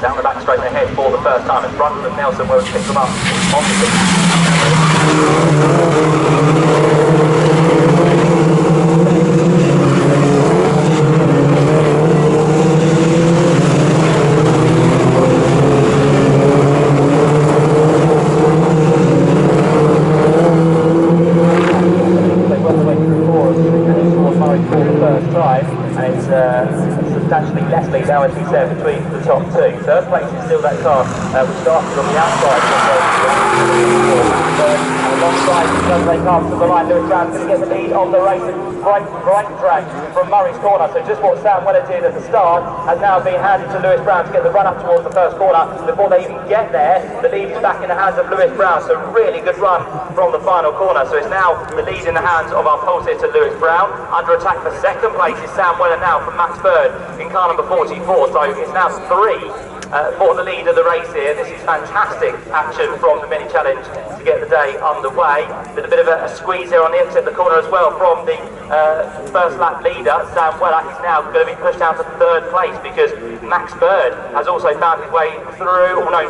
down the back straight ahead for the first time in front of Nelson, where he picks them up on the seat. Substantially less lead now, as we said, between the top two. Third place is still that car which started on the outside. And alongside, as they come to the line, Lewis Brown's going to get the lead on the race. Right drag from Murray's corner. So just what Sam Weller did at the start has now been handed to Lewis Brown to get the run up towards the first corner. Before they even get there, the lead is back in the hands of Lewis Brown. So really good run from the final corner. So it's now the lead in the hands of our pole sitter Lewis Brown. Under attack for second place is Sam Weller now from Max Bird in car number 44. So it's now 3 for the lead of the race here. This is fantastic action from the mini challenge to get the day underway. With a bit of a squeeze here on the exit of the corner as well from the first lap leader, Sam Weller. He's now going to be pushed down to third place because Max Bird has also found his way through. Oh no,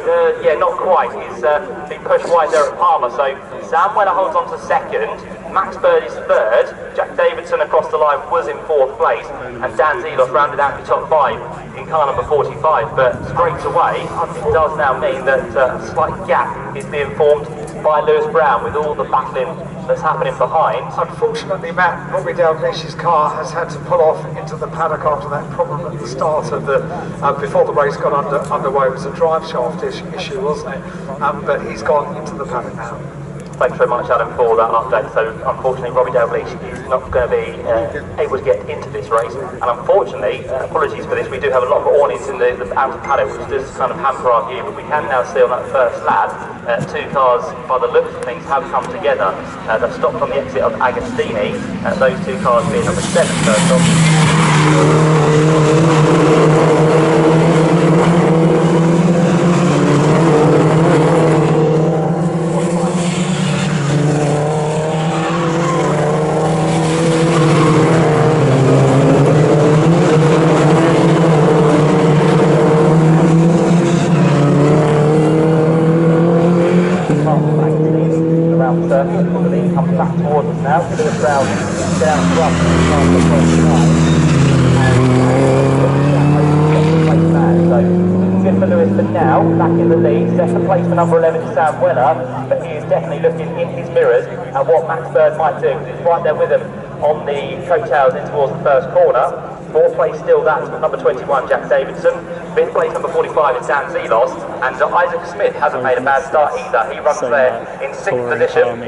not quite. He's been pushed wide there at Palmer. So Sam Weller holds on to second. Max Bird is third. Jack Davidson across the line was in fourth place, and Dan Zelos rounded out the top 5 in car number 45. But straight away, it does now mean that a slight gap is being formed by Lewis Brown with all the battling that's happening behind. Unfortunately, Matt, Robbie Dalglish's car has had to pull off into the paddock after that problem at the start of the before the race got underway. It was a drive shaft issue, wasn't it? But he's gone into the paddock now. Thanks very much, Adam, for that update. So, unfortunately, Robbie Dalglish is not going to be able to get into this race. And unfortunately, apologies for this, we do have a lot of awnings in the outer paddock, which does kind of hamper our view. But we can now see on that first lap, 2 cars, by the looks of things, have come together. They've stopped on the exit of Agostini. Those 2 cars being number 7 first off. Number 11 is Sam Weller, but he is definitely looking in his mirrors at what Max Bird might do. He's right there with him on the coattails in towards the first corner. Fourth place still that's number 21, Jack Davidson. Fifth place, number 45 is Dan Zelos. And Isaac Smith hasn't made a bad start either. He runs there in 6th position.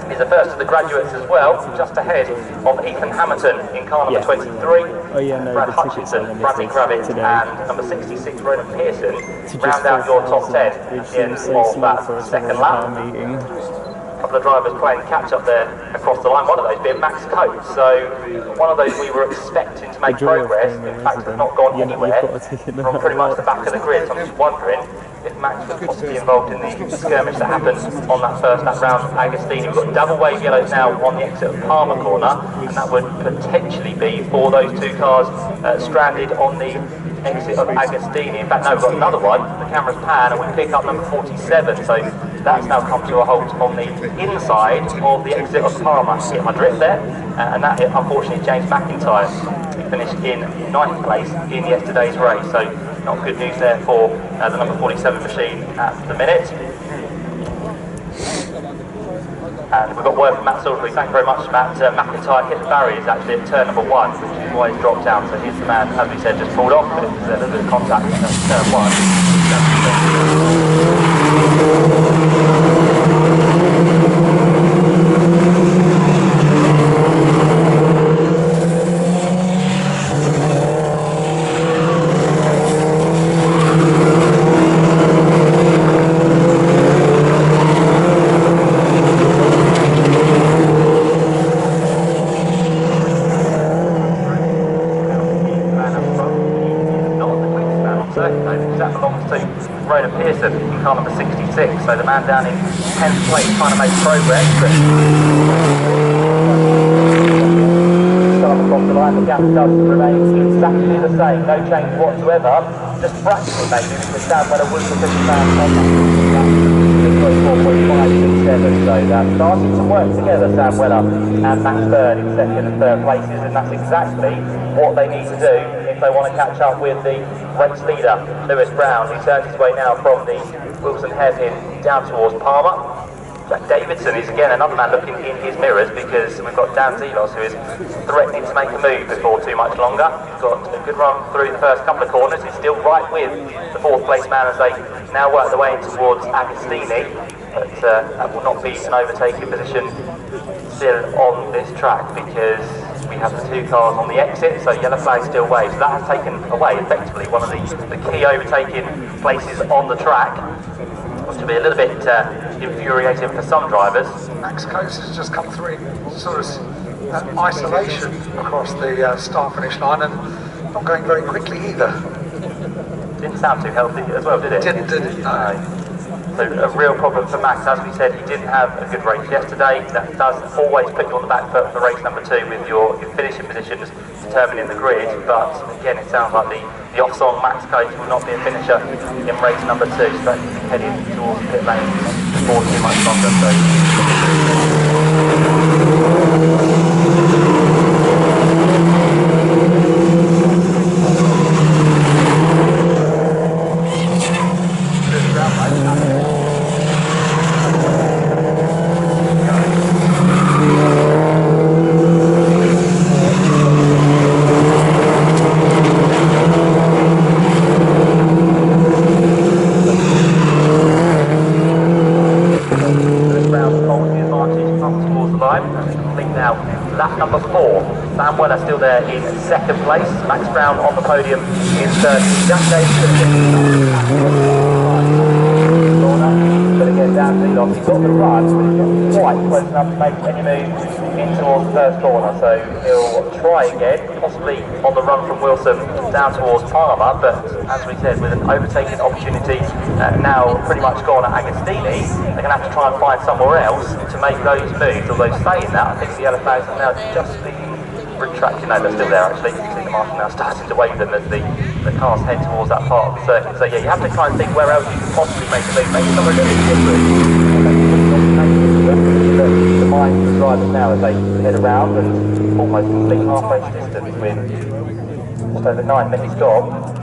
He's the first of the graduates as well, just ahead of Ethan Hamilton in car number 23. Brad Hutchinson, Bradley Gravett, and number 66, Ronan Pearson, round out your top 10 at the end of that second lap. A couple of drivers playing catch up there across the line, one of those being Max Coates. So one of those we were expecting to make progress, in fact has not gone anywhere from pretty much the back of the grid. So I'm just wondering if Max was possibly involved in the skirmish that happened on that first lap round of Agostini. We've got double wave yellows now on the exit of Palmer corner, and that would potentially be for those 2 cars stranded on the exit of Agostini. In fact, no, we've got another one. The cameras pan and we pick up number 47. So that's now come to a halt on the inside of the exit of Palmer. Get my drift there. And that, unfortunately, James McIntyre finished in 9th place in yesterday's race. So not good news there for the number 47 machine at the minute. And we've got word from Matt Salisbury. Thank you very much, Matt. McIntyre hit the barriers actually at turn number 1, which is why he's dropped down. So he's the man, as we said, just pulled off, but it was a little bit of contact at turn 1. In car number 66, so the man down in 10th place trying to make progress, but start across the line, the gap does remain exactly the same, no change whatsoever. just fractionally maybe, because Sam Weller was the 50 pound on that. 4.567, so they're starting to work together, Sam Weller and Max Bird in second and third places, and that's exactly what they need to do if they want to catch up with the race leader, Lewis Brown, who turns his way now from the Wilson hairpin down towards Palmer. Jack Davidson is again another man looking in his mirrors, because we've got Dan Zelos, who is threatening to make a move before too much longer. He's got a good run through the first couple of corners. He's still right with the fourth place man as they now work their way in towards Agostini, but that will not be an overtaking position still on this track, because we have the two cars on the exit, so yellow flag still waves. So that has taken away effectively one of the key overtaking places on the track, which will be a little bit infuriating for some drivers. Max Coates has just come through in sort of isolation across the start-finish line, and not going very quickly either. Didn't sound too healthy as well, did it? Did it? No. So a real problem for Max. As we said, he didn't have a good race yesterday. That does always put you on the back foot for race number 2 with your finishing positions determining the grid. But again, it sounds like the off-song Max Coates will not be a finisher in race number 2. So that he's heading towards the pit lane before too much longer. Lap number 4, Sam Weller still there in second place, Max Brown on the podium in third, Jack Davidson but again down Zelos, he's got the run, but he's not quite close enough to make any moves in towards the first corner, so he'll try again, possibly on the run from Wilson down towards Palmer, but as we said, with an overtaking opportunity now pretty much gone at Agostini, they're going to have to try and find somewhere else to make those moves. Although saying that, I think the yellow flags are now just being retracted. No, they're still there actually. You can see the marshal now starting to wave them as the cars head towards that part of the circuit. So yeah, you have to try and think where else you can possibly make a move. Maybe somewhere a little bit different. The mind of the drivers now as they head around and almost complete half-race distance with just over 9 minutes gone.